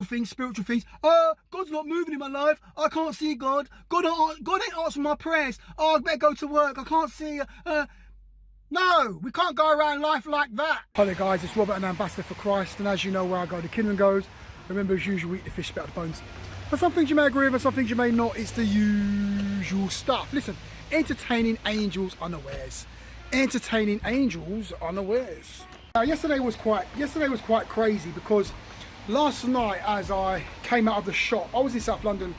things, spiritual things. God's not moving in my life. I can't see God. God ain't answering my prayers. Oh, I better go to work. I can't see. No, we can't go around life like that. Hi there guys, it's Robert, an ambassador for Christ, and as you know, where I go, the kingdom goes. Remember, as usual, eat the fish, spit out the bones. For some things you may agree with, and some things you may not. It's the usual stuff. Listen, entertaining angels unawares. Entertaining angels unawares. Now, yesterday was quite crazy because last night, as I came out of the shop, I was in South London.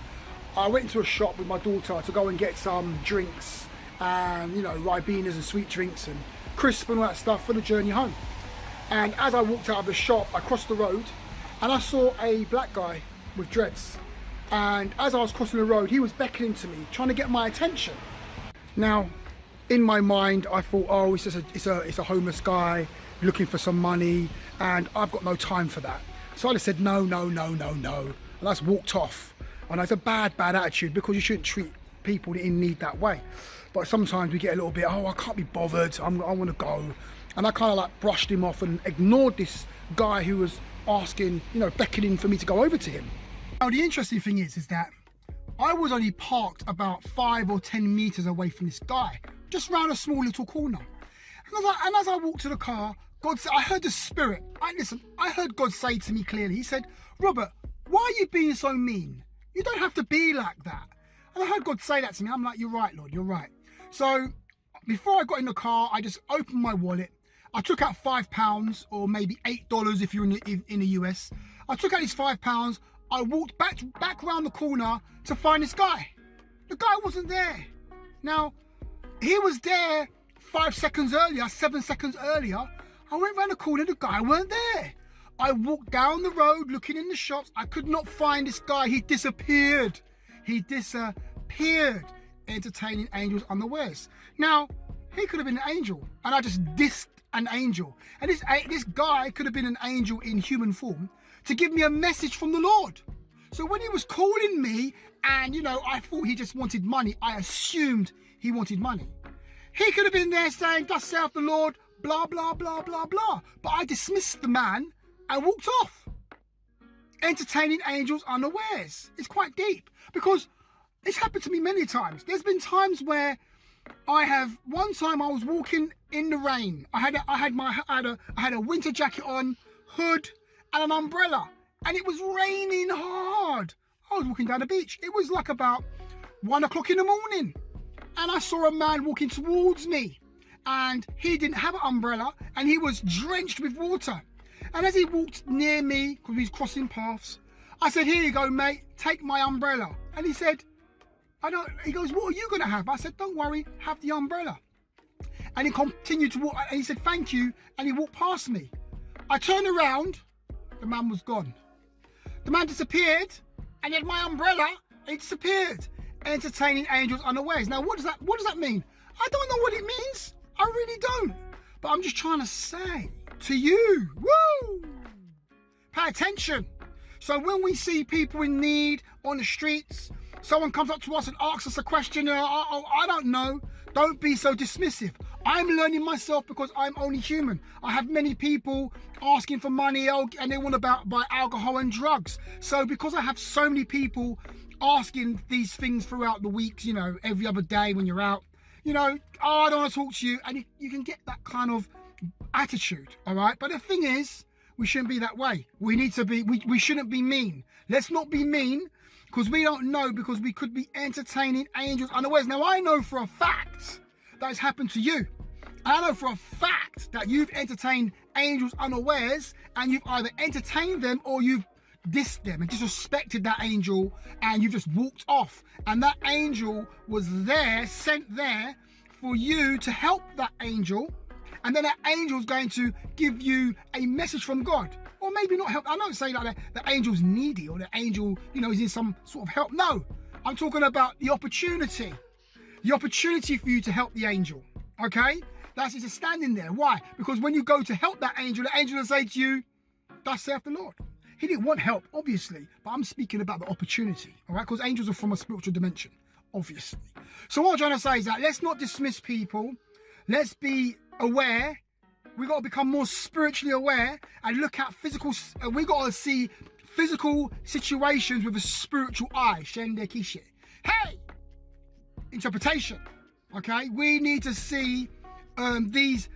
I went into a shop with my daughter to go and get some drinks and, you know, ribenas and sweet drinks and crisp and all that stuff for the journey home. And as I walked out of the shop, I crossed the road and I saw a black guy with dreads. And as I was crossing the road, he was beckoning to me, trying to get my attention. Now, in my mind, I thought, oh, it's a homeless guy looking for some money, and I've got no time for that. So I just said, no, no, no, no, no. And I just walked off. And it's a bad attitude, because you shouldn't treat people in need that way. But sometimes we get a little bit, oh, I can't be bothered, I want to go. And I kind of like brushed him off and ignored this guy who was asking, you know, beckoning for me to go over to him. Now, the interesting thing is that I was only parked about 5 or 10 meters away from this guy, just round a small little corner. And as I walked to the car, God said, I heard the Spirit. I heard God say to me clearly, he said, Robert, why are you being so mean? You don't have to be like that. And I heard God say that to me. I'm like, you're right, Lord, you're right. So before I got in the car, I just opened my wallet. I took out £5 or maybe $8 if you're in the US. I took out these £5. I walked back around the corner to find this guy. The guy wasn't there. Now, he was there 5 seconds earlier, 7 seconds earlier. I went round the corner, the guy weren't there. I walked down the road looking in the shops. I could not find this guy. He disappeared. He disappeared. Entertaining angels unawares. Now, he could have been an angel, and I just dissed an angel. And this guy could have been an angel in human form to give me a message from the Lord. So when he was calling me, and you know, I thought he just wanted money. I assumed he wanted money. He could have been there saying, thus saith the Lord, blah, blah, blah, blah, blah. But I dismissed the man and walked off. Entertaining angels unawares. It's quite deep, because it's happened to me many times. There's been times where one time I was walking in the rain. I had a winter jacket on, hood, and an umbrella, and it was raining hard. I was walking down the beach. It was like about 1 o'clock in the morning, and I saw a man walking towards me, and he didn't have an umbrella, and he was drenched with water. And as he walked near me, because we was crossing paths, I said, here you go, mate, take my umbrella. And he said, he goes, what are you going to have? I said, don't worry, have the umbrella. And he continued to walk, and he said, thank you, and he walked past me. I turned around, the man was gone. The man disappeared, and he had my umbrella, and it disappeared. Entertaining angels unawares. Now, what does that mean? I don't know what it means. I really don't. But I'm just trying to say to you, woo, pay attention. So when we see people in need on the streets, someone comes up to us and asks us a question, I don't know, don't be so dismissive. I'm learning myself, because I'm only human. I have many people asking for money, and they want to buy alcohol and drugs. So because I have so many people asking these things throughout the week, you know, every other day when you're out, you know, oh, I don't want to talk to you, and you can get that kind of attitude, all right? But the thing is, we shouldn't be that way. We need to be, we shouldn't be mean. Let's not be mean, because we don't know, because we could be entertaining angels unawares. Now, I know for a fact that has happened to you. I know for a fact that you've entertained angels unawares, and you've either entertained them or you've dissed them and disrespected that angel, and you've just walked off. And that angel was there, sent there for you to help that angel. And then that angel's going to give you a message from God. Or maybe not help. I don't say like the angel's needy, or the angel, you know, is in some sort of help. No, I'm talking about the opportunity. The opportunity for you to help the angel, okay? That's just standing there. Why? Because when you go to help that angel, the angel will say to you, thus saith the Lord. He didn't want help, obviously, but I'm speaking about the opportunity, all right? Because angels are from a spiritual dimension, obviously. So what I'm trying to say is that let's not dismiss people. Let's be aware. We got to become more spiritually aware and look at we got to see physical situations with a spiritual eye. Shende kishe. Hey! Interpretation. Okay? We need to see these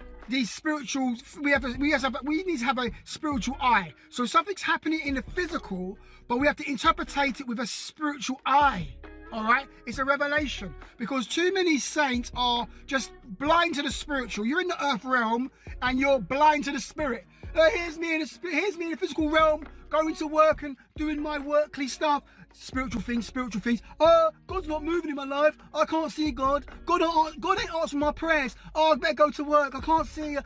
spiritual, we need to have a spiritual eye. So something's happening in the physical, but we have to interpretate it with a spiritual eye. All right, it's a revelation, because too many saints are just blind to the spiritual. You're in the earth realm and you're blind to the spirit. Here's me in the physical realm, going to work and doing my workly stuff. Spiritual things. God's not moving in my life. I can't see God. God ain't answering my prayers. Oh, I better go to work. I can't see.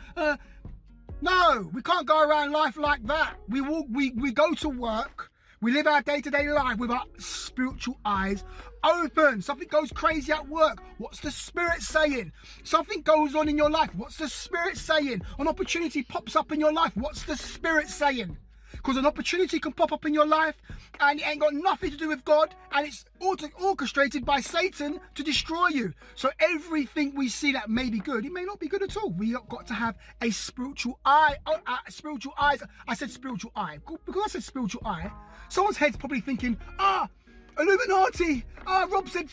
No, we can't go around life like that. We go to work. We live our day-to-day life with our spiritual eyes open. Something goes crazy at work. What's the Spirit saying? Something goes on in your life. What's the Spirit saying? An opportunity pops up in your life. What's the Spirit saying? Because an opportunity can pop up in your life and it ain't got nothing to do with God, and it's orchestrated by Satan to destroy you. So everything we see that may be good, it may not be good at all. We have got to have a spiritual eye. Spiritual eyes. I said spiritual eye. Because I said spiritual eye, someone's head's probably thinking, Illuminati. Rob said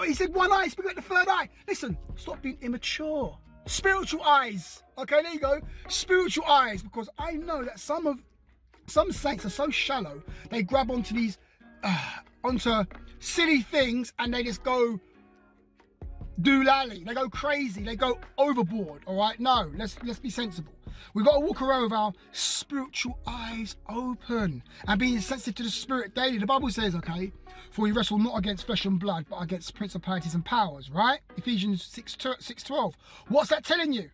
he said one eye, speak like the third eye. Listen, stop being immature. Spiritual eyes. Okay, there you go. Spiritual eyes. Because I know that some saints are so shallow, they grab onto these, onto silly things, and they just go doolally. They go crazy. They go overboard. All right, no, let's be sensible. We've got to walk around with our spiritual eyes open and being sensitive to the Spirit daily. The Bible says, okay, for we wrestle not against flesh and blood, but against principalities and powers, right? Ephesians 6:12. What's that telling you?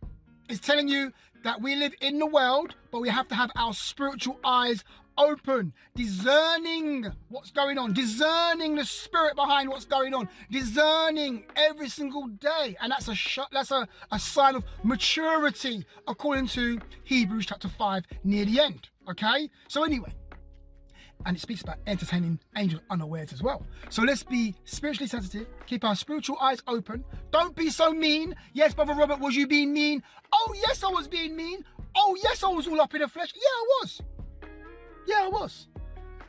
It's telling you that we live in the world, but we have to have our spiritual eyes open, discerning what's going on, discerning the spirit behind what's going on, discerning every single day. And that's a sign of maturity, according to Hebrews chapter 5, near the end. Okay? So anyway, and it speaks about entertaining angels unawares as well. So let's be spiritually sensitive, keep our spiritual eyes open. Don't be so mean. Yes, Brother Robert, was you being mean? Oh, yes, I was being mean. Oh, yes, I was all up in the flesh. Yeah, I was.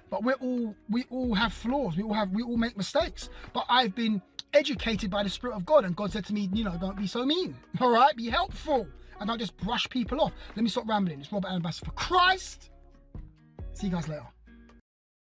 But we all have flaws. We all make mistakes. But I've been educated by the Spirit of God, and God said to me, don't be so mean. All right, be helpful, and don't just brush people off. Let me stop rambling. It's Robert, Ambassador for Christ. See you guys later.